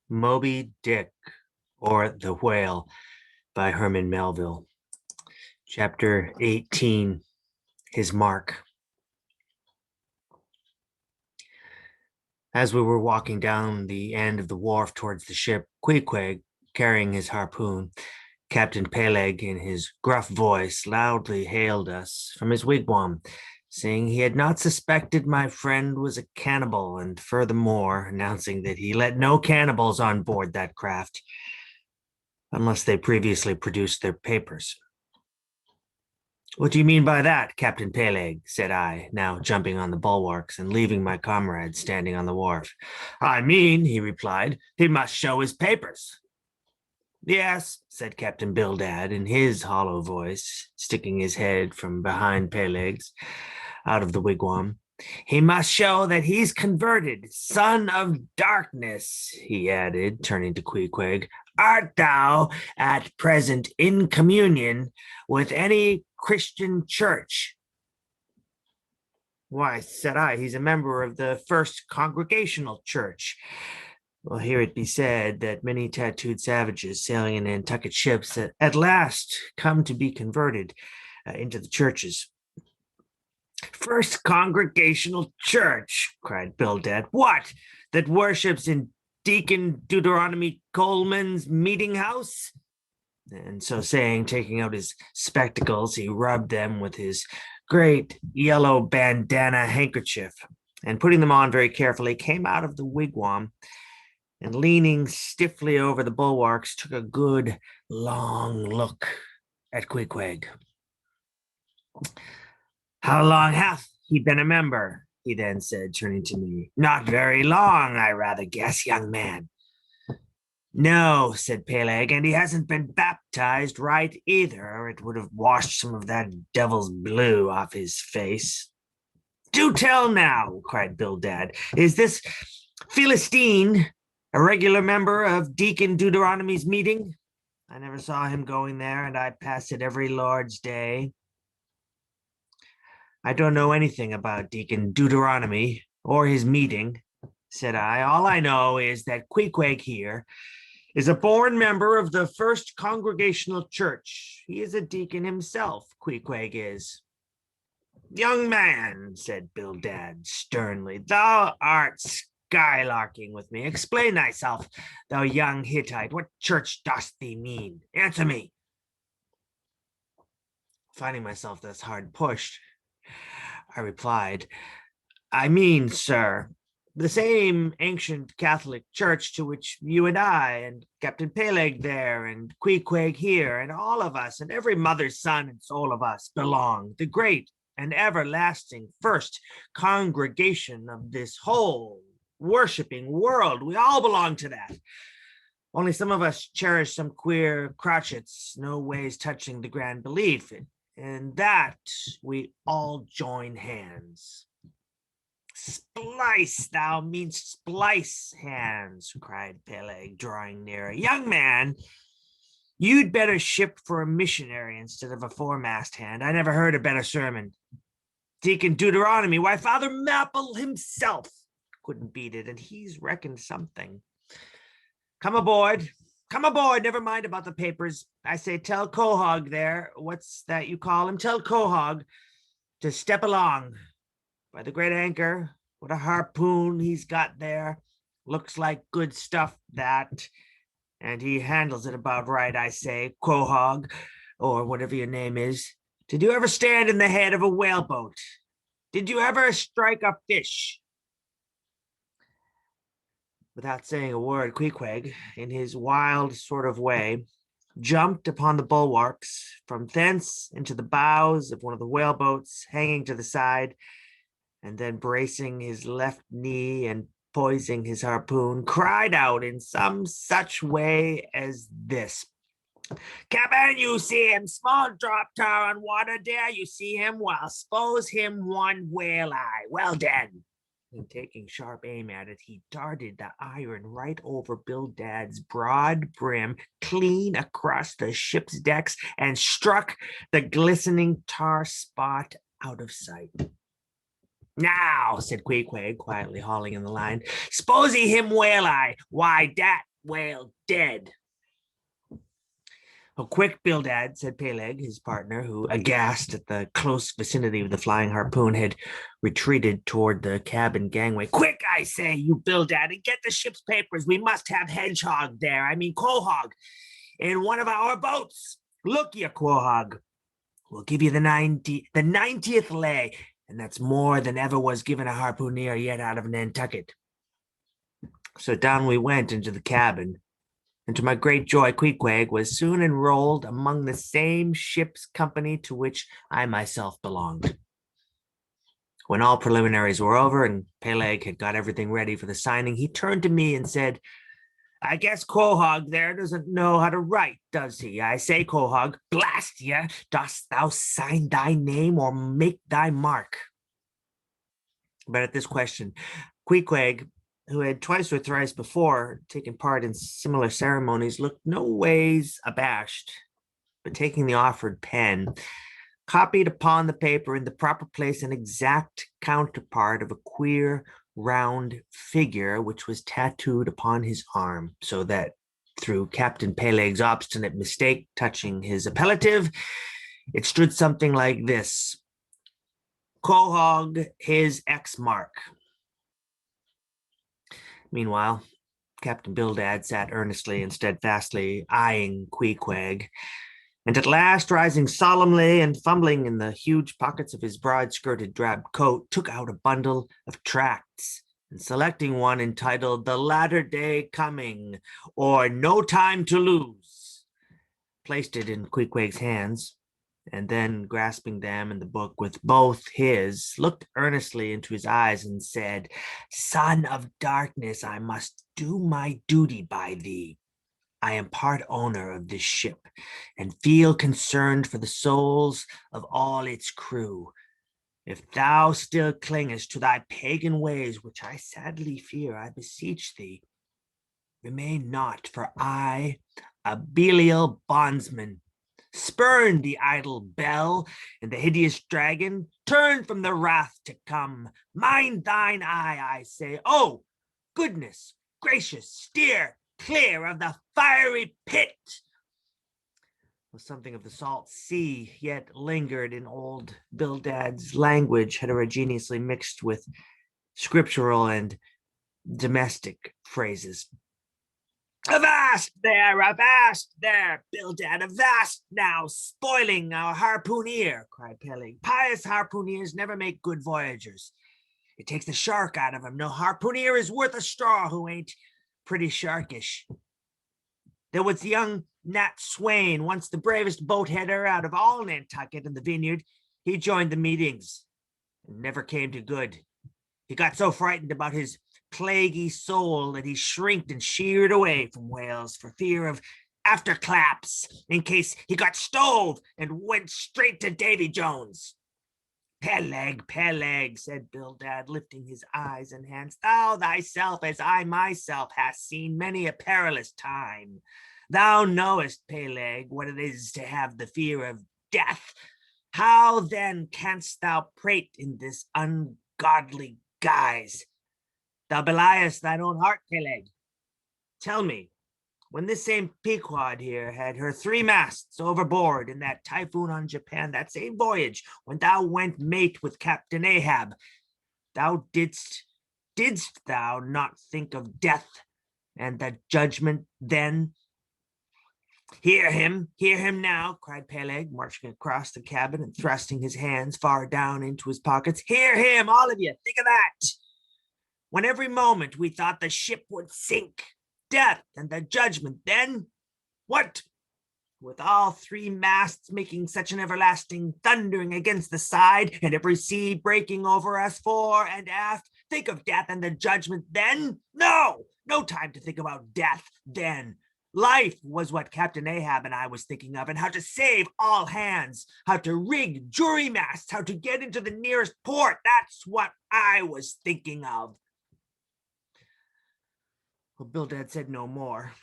Moby-Dick, or The Whale by Herman Melville. Chapter 18, His Mark. As we were walking down the end of the wharf towards the ship, Queequeg, carrying his harpoon, Captain Peleg, in his gruff voice, loudly hailed us from his wigwam, saying he had not suspected my friend was a cannibal, and furthermore announcing that he let no cannibals on board that craft, unless they previously produced their papers. "What do you mean by that, Captain Peleg?" said I, now jumping on the bulwarks and leaving my comrade standing on the wharf. "I mean," he replied, "he must show his papers." "Yes," said Captain Bildad in his hollow voice, sticking his head from behind Peleg's out of the wigwam. "He must show that he's converted, son of darkness," he added, turning to Queequeg. "Art thou at present in communion with any Christian church?" "Why," said I, "he's a member of the First Congregational Church." Well, hear it be said that many tattooed savages sailing in Nantucket ships at last come to be converted into the churches. "First Congregational Church," cried Bildad. "What, that worships in Deacon Deuteronomy Coleman's meeting house?" And so saying, taking out his spectacles, he rubbed them with his great yellow bandana handkerchief, and putting them on very carefully, came out of the wigwam, and leaning stiffly over the bulwarks, took a good long look at Queequeg. "How long hath he been a member?" he then said, turning to me. "Not very long, I rather guess, young man." "No," said Peleg, "and he hasn't been baptized right either, or it would have washed some of that devil's blue off his face." "Do tell now," cried Bildad. "Is this Philistine a regular member of Deacon Deuteronomy's meeting? I never saw him going there, and I pass it every Lord's Day." "I don't know anything about Deacon Deuteronomy or his meeting," said I. "All I know is that Queequeg here is a born member of the First Congregational Church. He is a deacon himself, Queequeg is." "Young man," said Bildad sternly, "thou art skylarking with me. Explain thyself, thou young Hittite. What church dost thee mean? Answer me." Finding myself thus hard pushed, I replied, "I mean, sir, the same ancient Catholic church to which you and I and Captain Peleg there and Queequeg here and all of us and every mother's son and soul of us belong, the great and everlasting first congregation of this whole worshiping world. We all belong to that. Only some of us cherish some queer crotchets, no ways touching the grand belief. In that we all join hands." "Splice, thou meanst splice hands," cried Peleg, drawing nearer. "Young man, you'd better ship for a missionary instead of a foremast hand. I never heard a better sermon. Deacon Deuteronomy, why, Father Maple himself couldn't beat it, and he's reckoned something. Come aboard. Come aboard. Never mind about the papers. I say, tell Quahog there, what's that you call him? Tell Quahog to step along. By the great anchor, what a harpoon he's got there. Looks like good stuff, that. And he handles it about right, I say, Quahog, or whatever your name is. Did you ever stand in the head of a whaleboat? Did you ever strike a fish?" Without saying a word, Queequeg, in his wild sort of way, jumped upon the bulwarks, from thence into the bows of one of the whaleboats hanging to the side, and then bracing his left knee and poising his harpoon, cried out in some such way as this: "Captain, you see him, small drop tar on water there, you see him, well, suppose him one whale eye, well done." And taking sharp aim at it, he darted the iron right over Bildad's broad brim, clean across the ship's decks, and struck the glistening tar spot out of sight. "Now," said Queequeg, quietly hauling in the line, "s'pose he him whale eye, why, dat whale dead. "Oh, quick, Bildad," said Peleg, his partner, who, aghast at the close vicinity of the flying harpoon, had retreated toward the cabin gangway. "Quick, I say, you Bildad, and get the ship's papers. We must have Hedgehog there, Quahog, in one of our boats. Look you, Quahog, we'll give you the 90th lay, and that's more than ever was given a harpooneer yet out of Nantucket." So down we went into the cabin, and to my great joy, Queequeg was soon enrolled among the same ship's company to which I myself belonged. When all preliminaries were over and Peleg had got everything ready for the signing, he turned to me and said, "I guess Quahog there doesn't know how to write, does he? I say, Quahog, blast ye, dost thou sign thy name or make thy mark?" But at this question, Queequeg, who had twice or thrice before taken part in similar ceremonies, looked no ways abashed, but taking the offered pen, copied upon the paper in the proper place an exact counterpart of a queer round figure which was tattooed upon his arm, so that through Captain Peleg's obstinate mistake touching his appellative, it stood something like this: Quahog, his X mark. Meanwhile, Captain Bildad sat earnestly and steadfastly eyeing Queequeg, and at last, rising solemnly and fumbling in the huge pockets of his broad-skirted drab coat, took out a bundle of tracts, and selecting one entitled "The Latter Day Coming," or "No Time to Lose," placed it in Queequeg's hands, and then, grasping them and the book with both his, looked earnestly into his eyes and said, "Son of darkness, I must do my duty by thee. I am part owner of this ship, and feel concerned for the souls of all its crew. If thou still clingest to thy pagan ways, which I sadly fear, I beseech thee, remain not, for I, a Belial bondsman, spurn the idle bell and the hideous dragon, turn from the wrath to come. Mind thine eye, I say. Oh, goodness gracious, steer clear of the fiery pit." Well, something of the salt sea yet lingered in old Bildad's language, heterogeneously mixed with scriptural and domestic phrases. Avast there, Bildad, avast now, spoiling our harpooneer," cried Peleg. "Pious harpooneers never make good voyagers. It takes the shark out of him. No harpooneer is worth a straw who ain't pretty sharkish. There was young Nat Swain, once the bravest boat header out of all Nantucket and the Vineyard. He joined the meetings and never came to good. He got so frightened about his plaguey soul that he shrinked and sheered away from whales for fear of afterclaps in case he got stove and went straight to Davy Jones." Peleg, said Bildad, lifting his eyes and hands, "thou thyself, as I myself, hast seen many a perilous time. Thou knowest, Peleg, what it is to have the fear of death. How then canst thou prate in this ungodly guise? Thou beliest thine own heart, Peleg. Tell me, when this same Pequod here had her 3 masts overboard in that typhoon on Japan, that same voyage, when thou went mate with Captain Ahab, thou didst thou not think of death and the judgment then?" Hear him now," cried Peleg, marching across the cabin and thrusting his hands far down into his pockets. "Hear him, all of you. Think of that. When every moment we thought the ship would sink, death and the judgment then? What? With all 3 masts making such an everlasting thundering against the side, and every sea breaking over us fore and aft, think of death and the judgment then? No time to think about death then. Life was what Captain Ahab and I was thinking of, and how to save all hands, how to rig jury masts, how to get into the nearest port. That's what I was thinking of." Well, Bildad said no more,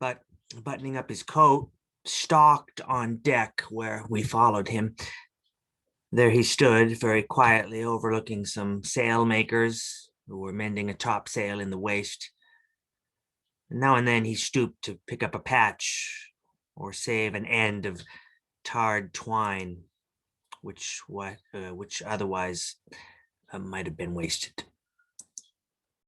but buttoning up his coat, stalked on deck where we followed him. There he stood, very quietly overlooking some sailmakers who were mending a topsail in the waist. Now and then he stooped to pick up a patch or save an end of tarred twine, which otherwise might have been wasted.